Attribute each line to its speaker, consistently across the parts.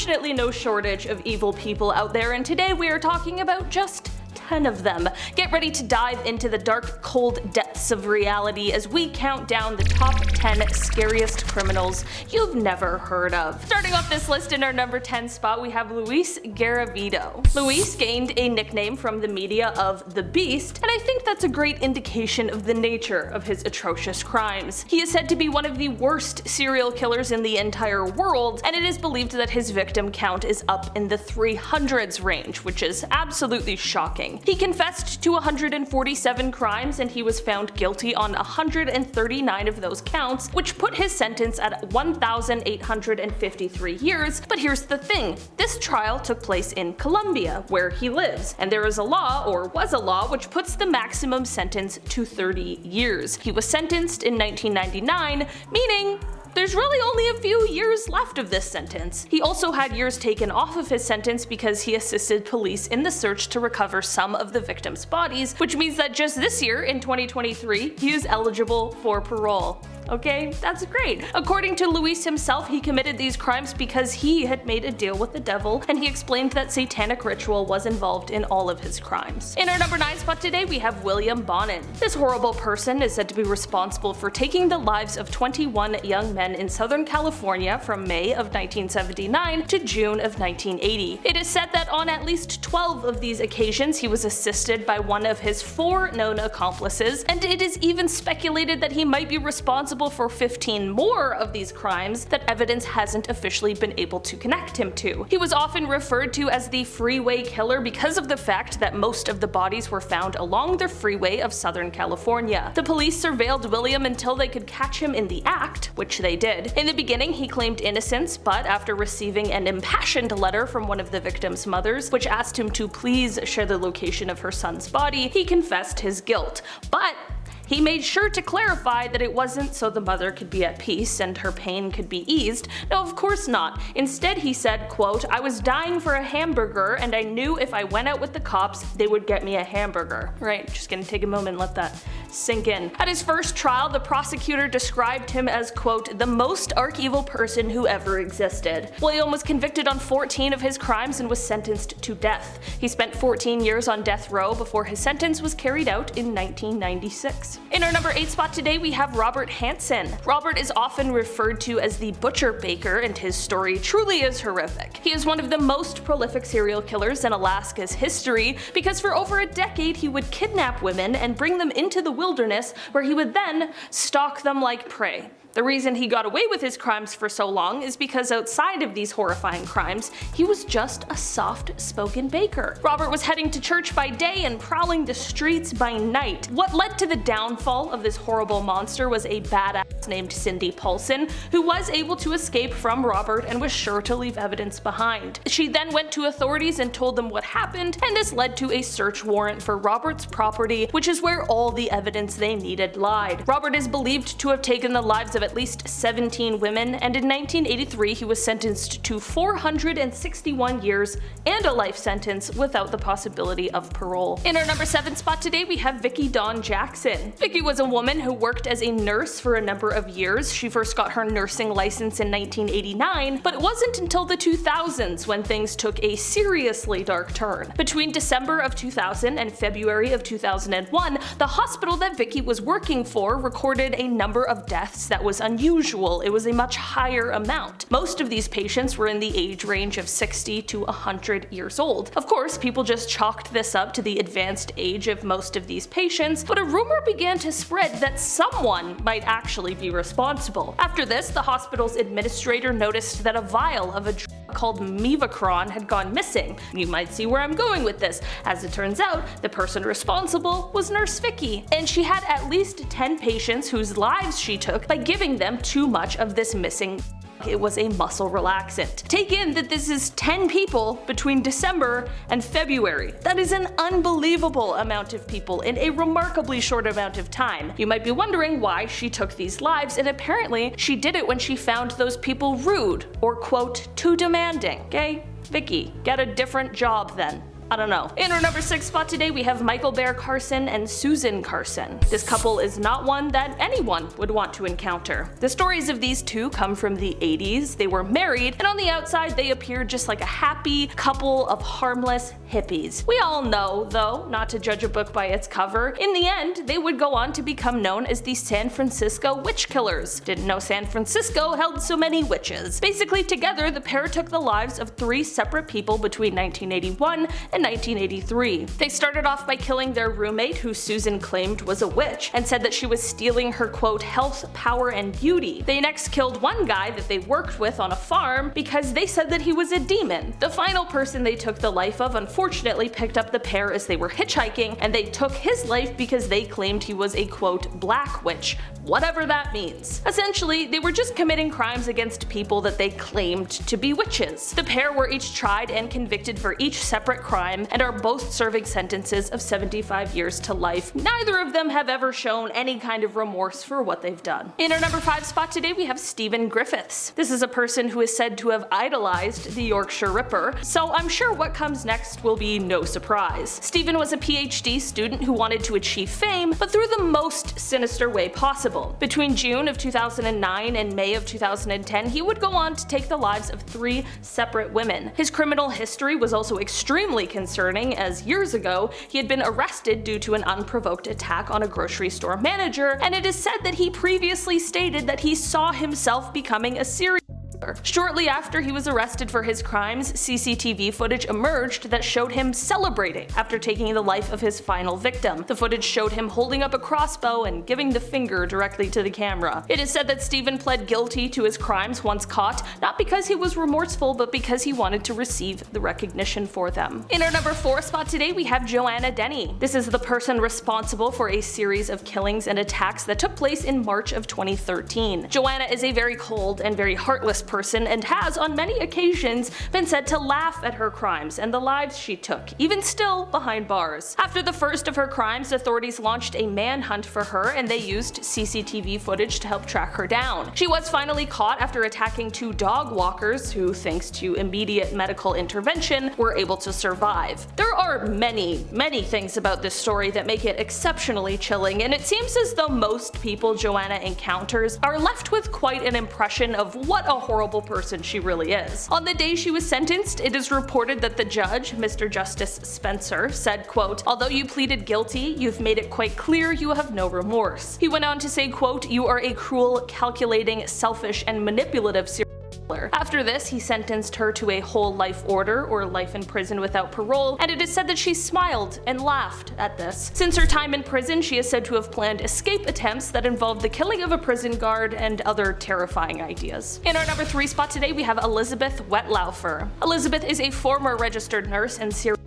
Speaker 1: unfortunately no shortage of evil people out there, and today we are talking about just 10 of them. Get ready to dive into the dark, cold depths of reality as we count down the top 10 scariest criminals you've never heard of. Starting off this list in our number 10 spot, we have Luis Garavito. Luis gained a nickname from the media of the Beast, and I think that's a great indication of the nature of his atrocious crimes. He is said to be one of the worst serial killers in the entire world, and it is believed that his victim count is up in the 300s range, which is absolutely shocking. He confessed to 147 crimes, and he was found guilty on 139 of those counts, which put his sentence at 1,853 years. But here's the thing, this trial took place in Colombia, where he lives, and there is a law, or was a law, which puts the maximum sentence to 30 years. He was sentenced in 1999, meaning there's really only a few years left of this sentence. He also had years taken off of his sentence because he assisted police in the search to recover some of the victims' bodies, which means that just this year, in 2023, he is eligible for parole. Okay, that's great. According to Luis himself, he committed these crimes because he had made a deal with the devil, and he explained that satanic ritual was involved in all of his crimes. In our number 9 spot today, we have William Bonin. This horrible person is said to be responsible for taking the lives of 21 young men in Southern California from May of 1979 to June of 1980. It is said that on at least 12 of these occasions he was assisted by one of his 4 known accomplices, and it is even speculated that he might be responsible for 15 more of these crimes that evidence hasn't officially been able to connect him to. He was often referred to as the freeway killer because of the fact that most of the bodies were found along the freeway of Southern California. The police surveilled William until they could catch him in the act, which they did. In the beginning, he claimed innocence, but after receiving an impassioned letter from one of the victim's mothers, which asked him to please share the location of her son's body, he confessed his guilt. But he made sure to clarify that it wasn't so the mother could be at peace and her pain could be eased. No, of course not. Instead, he said, quote, "I was dying for a hamburger and I knew if I went out with the cops, they would get me a hamburger." Right, just gonna take a moment and let that sink in. At his first trial, the prosecutor described him as, quote, "the most arch-evil person who ever existed." William was convicted on 14 of his crimes and was sentenced to death. He spent 14 years on death row before his sentence was carried out in 1996. In our number 8 spot today, we have Robert Hansen. Robert is often referred to as the Butcher Baker, and his story truly is horrific. He is one of the most prolific serial killers in Alaska's history because for over a decade he would kidnap women and bring them into the wilderness where he would then stalk them like prey. The reason he got away with his crimes for so long is because outside of these horrifying crimes, he was just a soft-spoken baker. Robert was heading to church by day and prowling the streets by night. What led to the downfall of this horrible monster was a badass named Cindy Paulson, who was able to escape from Robert and was sure to leave evidence behind. She then went to authorities and told them what happened, and this led to a search warrant for Robert's property, which is where all the evidence they needed lied. Robert is believed to have taken the lives of at least 17 women, and in 1983 he was sentenced to 461 years and a life sentence without the possibility of parole. In our number 7 spot today, we have Vicki Don Jackson. Vicki was a woman who worked as a nurse for a number of years. She first got her nursing license in 1989, but it wasn't until the 2000s when things took a seriously dark turn. Between December of 2000 and February of 2001, the hospital that Vicki was working for recorded a number of deaths that was unusual. It was a much higher amount. Most of these patients were in the age range of 60 to 100 years old. Of course, people just chalked this up to the advanced age of most of these patients, but a rumor began to spread that someone might actually be responsible. After this, the hospital's administrator noticed that a vial of a drug called Mevacron had gone missing. You might see where I'm going with this. As it turns out, the person responsible was Nurse Vicki, and she had at least 10 patients whose lives she took by giving them too much of this missing. It was a muscle relaxant. Take in that this is 10 people between December and February. That is an unbelievable amount of people in a remarkably short amount of time. You might be wondering why she took these lives, and apparently she did it when she found those people rude or, quote, too demanding. Okay? Vicki, get a different job then. I don't know. In our number 6 spot today, we have Michael Bear Carson and Susan Carson. This couple is not one that anyone would want to encounter. The stories of these two come from the 80s. They were married, and on the outside they appeared just like a happy couple of harmless hippies. We all know, though, not to judge a book by its cover, in the end they would go on to become known as the San Francisco Witch Killers. Didn't know San Francisco held so many witches. Basically, together the pair took the lives of 3 separate people between 1981 and 1983. They started off by killing their roommate, who Susan claimed was a witch, and said that she was stealing her quote health, power, and beauty. They next killed one guy that they worked with on a farm because they said that he was a demon. The final person they took the life of unfortunately picked up the pair as they were hitchhiking, and they took his life because they claimed he was a quote black witch, whatever that means. Essentially, they were just committing crimes against people that they claimed to be witches. The pair were each tried and convicted for each separate crime and are both serving sentences of 75 years to life. Neither of them have ever shown any kind of remorse for what they've done. In our number 5 spot today, we have Stephen Griffiths. This is a person who is said to have idolized the Yorkshire Ripper, so I'm sure what comes next will be no surprise. Stephen was a PhD student who wanted to achieve fame, but through the most sinister way possible. Between June of 2009 and May of 2010, he would go on to take the lives of 3 separate women. His criminal history was also extremely concerning, as years ago he had been arrested due to an unprovoked attack on a grocery store manager, and it is said that he previously stated that he saw himself becoming a serial killer. Shortly after he was arrested for his crimes, CCTV footage emerged that showed him celebrating after taking the life of his final victim. The footage showed him holding up a crossbow and giving the finger directly to the camera. It is said that Stephen pled guilty to his crimes once caught, not because he was remorseful, but because he wanted to receive the recognition for them. In our number 4 spot today, we have Joanna Dennehy. This is the person responsible for a series of killings and attacks that took place in March of 2013. Joanna is a very cold and very heartless person and has on many occasions been said to laugh at her crimes and the lives she took, even still behind bars. After the first of her crimes, authorities launched a manhunt for her, and they used CCTV footage to help track her down. She was finally caught after attacking 2 dog walkers who, thanks to immediate medical intervention, were able to survive. There are many things about this story that make it exceptionally chilling, and it seems as though most people Joanna encounters are left with quite an impression of what a horrible person she really is. On the day she was sentenced, it is reported that the judge, Mr. Justice Spencer, said, quote, "Although you pleaded guilty, you've made it quite clear you have no remorse." He went on to say, quote, "You are a cruel, calculating, selfish, and manipulative serial killer." After this, he sentenced her to a whole life order, or life in prison without parole, and it is said that she smiled and laughed at this. Since her time in prison, she is said to have planned escape attempts that involved the killing of a prison guard and other terrifying ideas. In our number 3 spot today, we have Elizabeth Wettlaufer. Elizabeth is a former registered nurse and serial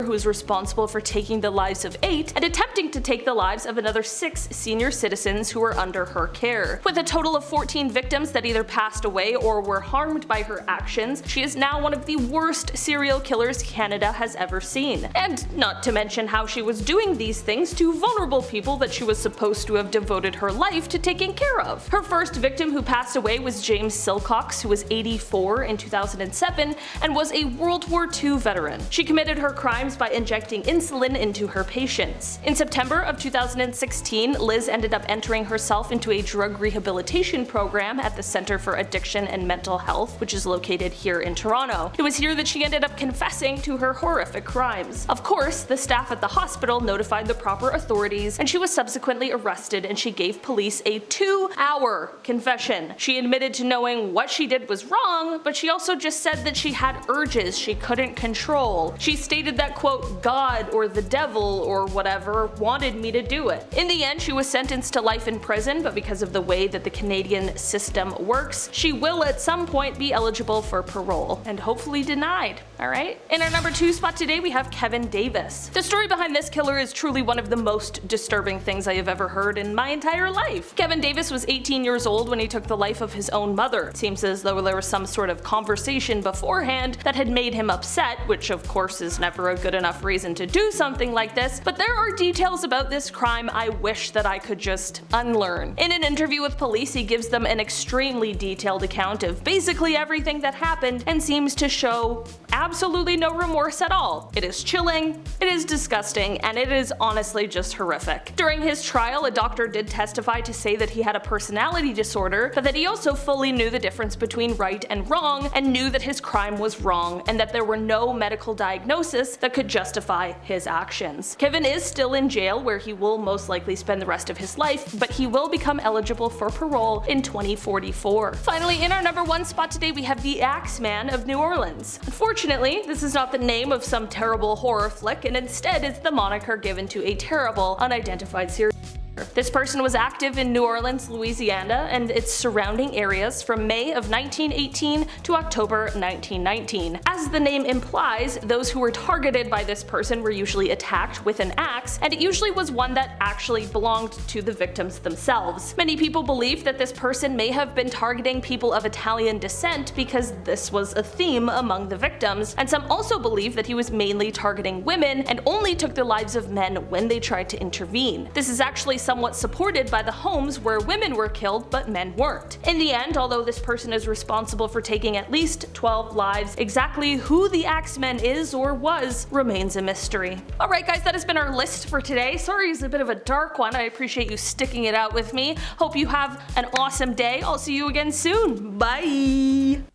Speaker 1: who is responsible for taking the lives of 8 and attempting to take the lives of another 6 senior citizens who were under her care. With a total of 14 victims that either passed away or were harmed by her actions, she is now one of the worst serial killers Canada has ever seen. And not to mention how she was doing these things to vulnerable people that she was supposed to have devoted her life to taking care of. Her first victim who passed away was James Silcox, who was 84 in 2007 and was a World War II veteran. She committed her crimes by injecting insulin into her patients. In September of 2016, Liz ended up entering herself into a drug rehabilitation program at the Center for Addiction and Mental Health, which is located here in Toronto. It was here that she ended up confessing to her horrific crimes. Of course, the staff at the hospital notified the proper authorities, and she was subsequently arrested, and she gave police a 2-hour confession. She admitted to knowing what she did was wrong, but she also just said that she had urges she couldn't control. She stated that, quote, "God or the devil or whatever wanted me to do it." In the end, she was sentenced to life in prison, but because of the way that the Canadian system works, she will at some point be eligible for parole, and hopefully denied. Alright? In our number 2 spot today, we have Kevin Davis. The story behind this killer is truly one of the most disturbing things I have ever heard in my entire life. Kevin Davis was 18 years old when he took the life of his own mother. It seems as though there was some sort of conversation beforehand that had made him upset, which of course is never a good enough reason to do something like this, but there are details about this crime I wish that I could just unlearn. In an interview with police, he gives them an extremely detailed account of basically everything that happened and seems to show absolutely no remorse at all. It is chilling, it is disgusting, and it is honestly just horrific. During his trial, a doctor did testify to say that he had a personality disorder, but that he also fully knew the difference between right and wrong, and knew that his crime was wrong, and that there were no medical diagnosis that could justify his actions. Kevin is still in jail, where he will most likely spend the rest of his life, but he will become eligible for parole in 2044. Finally, in our number 1 spot today, we have the Axeman of New Orleans. Unfortunately, this is not the name of some terrible horror flick, and instead it's the moniker given to a terrible, unidentified serial killer. This person was active in New Orleans, Louisiana, and its surrounding areas from May of 1918 to October 1919. As the name implies, those who were targeted by this person were usually attacked with an axe, and it usually was one that actually belonged to the victims themselves. Many people believe that this person may have been targeting people of Italian descent because this was a theme among the victims, and some also believe that he was mainly targeting women and only took the lives of men when they tried to intervene. This is actually somewhat supported by the homes where women were killed but men weren't. In the end, although this person is responsible for taking at least 12 lives, exactly who the Axeman is or was remains a mystery. Alright guys, that has been our list for today. Sorry it's a bit of a dark one, I appreciate you sticking it out with me. Hope you have an awesome day. I'll see you again soon. Bye!